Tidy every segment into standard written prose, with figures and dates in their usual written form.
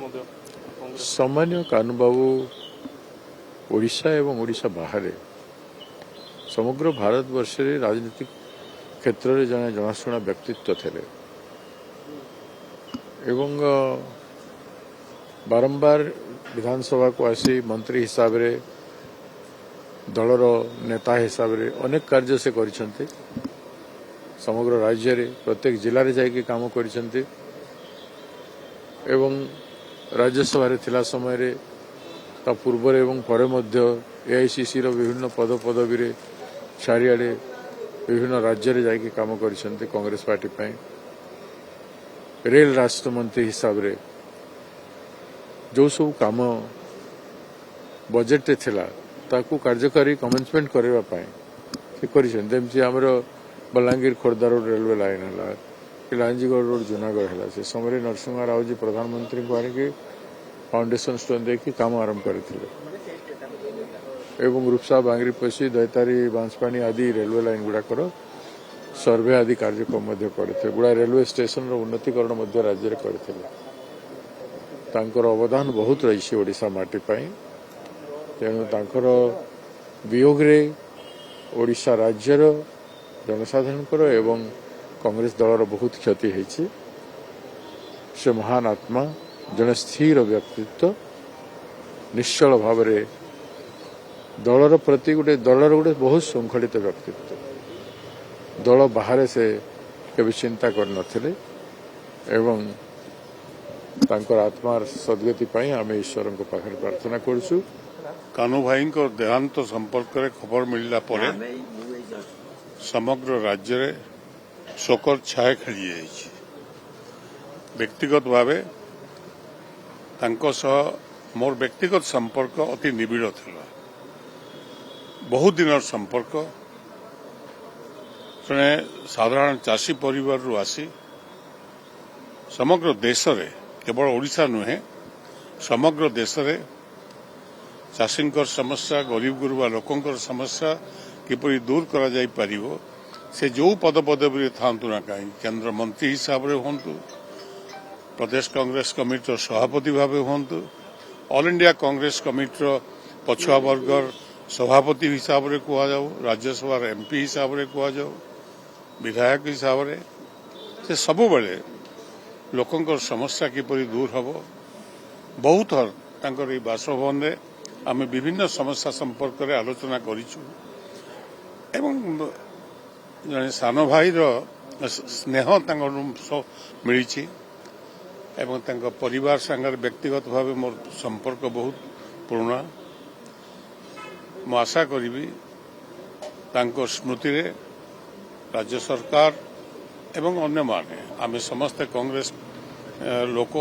सामान्य कानू बाबू ओडिशा एवं ओडिशा बाहर समग्र भारत वर्ष राजनीतिक क्षेत्र में जड़े जनाशुना व्यक्तित्व थे एवं बारंबार विधानसभा को आसी मंत्री हिसाब रे दलर नेता हिसाब रे अनेक कार्य से करिसेंते समग्र राज्य रे प्रत्येक जिले में जाइए काम करिसेंते एवं राज्यसभा रे थिला समय रे ता पूर्व एवं परे मध्य एआईसीसी रो विभिन्न पद पदवी रे चारिआडे विभिन्न राज्य रे जाइए काम करिसेंते कांग्रेस पार्टी पई रेल राष्ट्र मंत्री हिसाब रे जो सब काम बजेट थिला ताकू कार्यकारी कमेन्समेंट करबा पई से करिसें जेमति हमरो Balangir Khordha road railway line हला कि लांजीगढ़ रोड जूनागढ़ हला से समय नरसिंह राव जी प्रधानमंत्री को आनिके फाउंडेशन स्टोन देखि काम आरंभ करथिले एवं रूपसा बांगरी पसी दैतारी बांसपानी आदि रेलवे लाइन गुड़ाकर सर्वे आदि कार्यक्रम करते गुड़ा रेलवे स्टेशन उन्नतीकरण राज्य में करते अवदान बहुत रही ओडिशा माटी तेणु वियोग ओडिशा राज्यर जनसाधारण एवं कांग्रेस दलर बहुत क्षति होती से महान आत्मा जन स्थिर व्यक्तित्व निश्चल भाव दलर प्रति गोटे बहुत श्रृंखलित व्यक्तित्व दल बाहर से कभी चिंता कर नथिले एवं तांकर आत्मार सद्गति पाई आम ईश्वर पाखे प्रार्थना करछु। कानू भाई देहांत संपर्क में खबर मिलला परे समग्र राज्य रे शोकर छाया खेली जाइछि। व्यक्तिगत भावे तांको सह मोर व्यक्तिगत संपर्क अति निबिड़ थिला बहुत दिन संपर्क जड़े साधारण चाषी परिवार रु आसी समग्र देश रे केवल ओडिशा नुहे समग्र देश रे चाषी समस्या गरीब गुरुबा लोकंकर समस्या किपरि दूर करा जाई परिवो से जो पद पदवी थांतु ना कहीं केंद्र मंत्री हिसाब रे होंतु प्रदेश कांग्रेस कमिटी सभापति भाव होंतु ऑल इंडिया कांग्रेस कमिटी पछुआ वर्गर सभापति हिसाब रे कुआ जाऊ राज्यसभा एमपी हिसाब रे कुआ जाऊ विधायक हिसाब रे से सबु बेले लोकंकर समस्या किपरि दूर हबो बहुत हर तांकर ई बासभवन रे आमे विभिन्न समस्या संपर्क रे आलोचना करिछु एवं जने सानो भाई रो स्नेह तांकर मिलिछि एवं तांकर परिवार संगर व्यक्तिगत भाव मोर संपर्क बहुत पुराना मु आशा करी तांकर स्मृति रे राज्य सरकार एवं अन्य माने आमे समस्त कांग्रेस लोक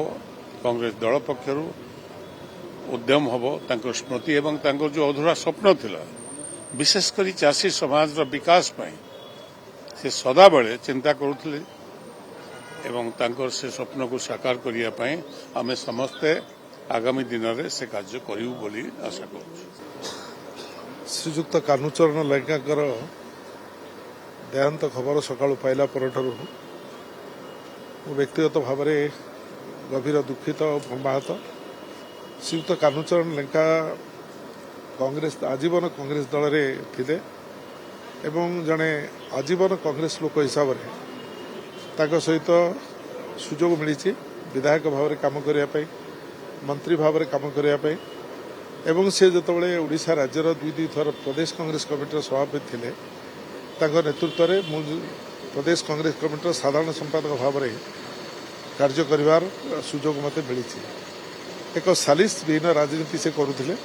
कांग्रेस दल पक्षर उद्यम हबो तांकर स्मृति एवं तांकर जो अधूरा स्वप्न थिला विशेषकर चाषी समाज रो विकास पई से सदा बेले चिंता करुथिले एवं तांकर से स्वप्न को साकार करिया पई आमे समस्त आगामी दिन रे से कार्य करिउ बोली आशा करू। श्रीजुक्त कान्हूचरण लेंगाकर देहांत खबर सका पाइला परठारु व्यक्तिगत भाव में गभीर दुखित और मर्माहत। श्रीयुक्त कान्हूचरण लेंका कांग्रेस आजीवन कांग्रेस दल में थिले एवं जड़े आजीवन कांग्रेस लोक हिसाब से सहित सुजोग मिली विधायक भाव में काम करने मंत्री भाव में काम करने एवं से जितेबाला ओडिशा राज्यर दुई थर प्रदेश कांग्रेस कमिटर सभापति थिले नेतृत्व में प्रदेश कांग्रेस कमिटर साधारण संपादक भाव में कार्य करिवार सुजोग मते मिली एक सालिस विहीन राजनीति से करुथिले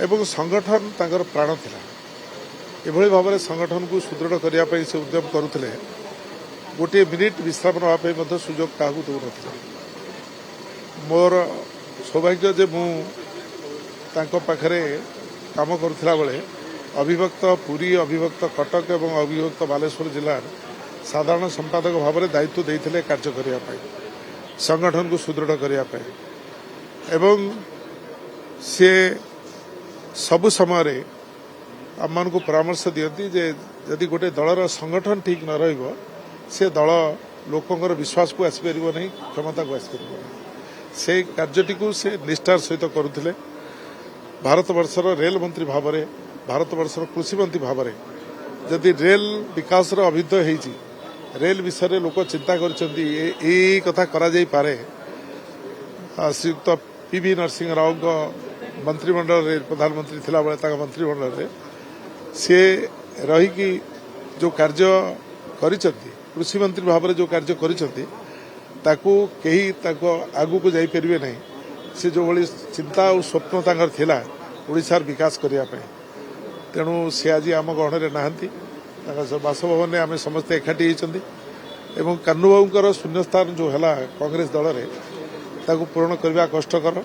एवं संगठन तांकर प्राण थिला एभली भाव में संगठन को सुदृढ़ करने से उद्यम करुथिले गोटे मिनिट विश्राम नापी सुजोग क्या दौन मोर सौभाग्य जे मु पाखरे काम करुला बेले अविभक्त पुरी अविभक्त कटक एवं अविभक्त बालेश्वर जिलार साधारण संपादक भाव में दायित्व देते कार्य करने संगठन को सुदृढ़ करने एवं सी सबु समय आम मान को परामर्श दियंती जे यदि गोटे दलर संगठन ठीक न रही से दल लोकंर विश्वास को आसपार नहीं क्षमता को आसपार से कार्यटी को से निष्ठार सहित करुले भारतवर्षर रेल मंत्री भाव में भारतवर्षर कृषि मंत्री भाव में जदि रेल विकास अभ्युदय होती रेल विषय लोक चिंता कथा करा जाई पारे श्रीयुक्त पीवी नरसिंह राव मंत्रिमंडल प्रधानमंत्री थिला बेले मंत्रिमंडल रे सी रही जो कार्य करिसंती कृषि मंत्री भाव में जो कार्य करिसंती ताकू केही ताको आगु को जाई परिबे नहीं से जो भली चिंता और स्वप्न तांगर थिला ओडिशार विकास करिया पे तेणु से आज आम गहणे नहांती बासभवन में आम समस्ते एकाठी होती एवं कान्नू बाबूर शून्यस्थान जो है कांग्रेस दल में पूरण करने कष्टकर